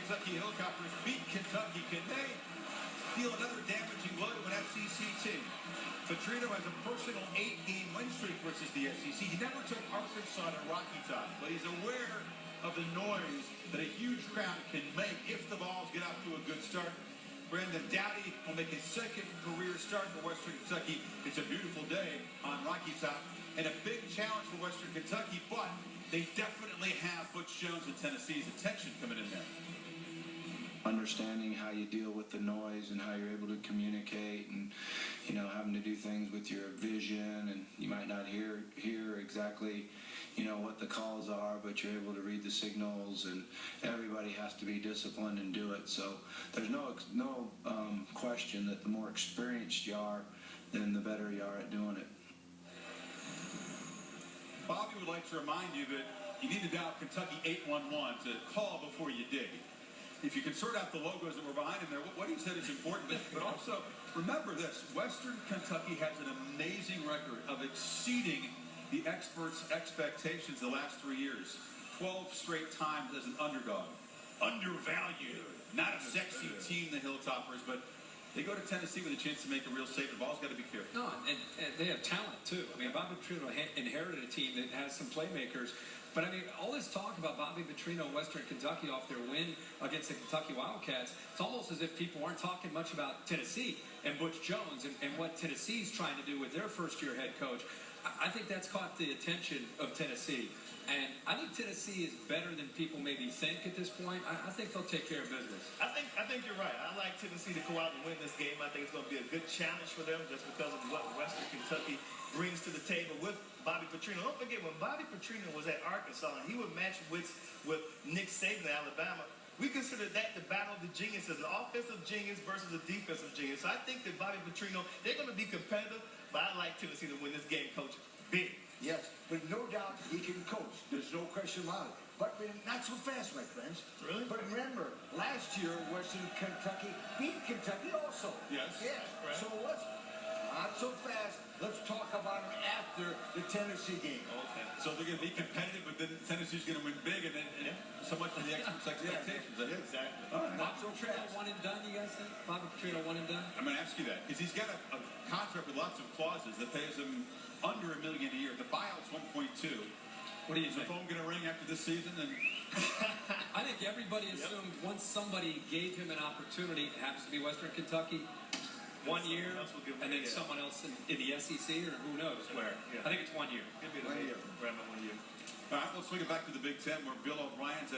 Kentucky Helicopters beat Kentucky. Can they deal another damaging blow to an SEC team? Petrino has a personal 8-game win streak versus the SEC. He never took Arkansas to Rocky Top, but he's aware of the noise that a huge crowd can make if the Vols get out to a good start. Brandon Dowdy will make his second career start for Western Kentucky. It's a beautiful day on Rocky Top and a big challenge for Western Kentucky, but they definitely have Butch Jones and Tennessee's attention coming in there. Understanding how you deal with the noise and how you're able to communicate, and having to do things with your vision, and you might not hear exactly what the calls are, but you're able to read the signals, and everybody has to be disciplined and do it. So there's no question that the more experienced you are, then the better you are at doing it. Bobby would like to remind you that you need to dial Kentucky 811 to call before you dig. If you can sort out the logos that were behind him there, what he said is important. But also, remember this, Western Kentucky has an amazing record of exceeding the experts' expectations the last 3 years. 12 straight times as an underdog. Undervalued. Not a sexy team, the Hilltoppers, but they go to Tennessee with a chance to make a real statement. The Vols got to be careful. No, and they have talent, too. I mean, Bobby Petrino inherited a team that has some playmakers. But, I mean, all this talk about Bobby Petrino and Western Kentucky off their win against the Kentucky Wildcats, it's almost as if people aren't talking much about Tennessee and Butch Jones and what Tennessee's trying to do with their first-year head coach. I think that's caught the attention of Tennessee. And I think Tennessee is better than people maybe think at this point. I think they'll take care of business. I think you're right. I like Tennessee to go out and win this game. I think it's going to be a good challenge for them just because of what Western Kentucky brings to the table with Bobby Petrino. Don't forget, when Bobby Petrino was at Arkansas and he would match with Nick Saban at Alabama, we considered that the battle of the geniuses, an offensive genius versus a defensive genius. So I think that Bobby Petrino, they're going to be competitive, but I like Tennessee to win this game, Coach. Big. Yes, but no doubt he can coach. There's no question about it. But not so fast, my friends. Really? But remember, last year, Western Kentucky beat Kentucky also. Yes. Yes. Right. So not so fast. Let's talk about them after the Tennessee game. Okay. So they're going to be competitive, but then Tennessee's going to win big, and then so much for the experts' expectations. Yeah, exactly. All right. Bobby Petrino one and done, you guys think? Bobby Petrino one and done? I'm going to ask you that because he's got a contract with lots of clauses that pays him under $1 million a year. The buyout's 1.2. What do you Is the think? phone going to ring after this season? And I think everybody assumed once somebody gave him an opportunity, it happens to be Western Kentucky, 1 year, and then someone else in the SEC, or who knows where. Yeah. I think it's 1 year. Give me the 1 year. Grab my 1 year. all right, let's swing it back to the Big Ten where Bill O'Brien's at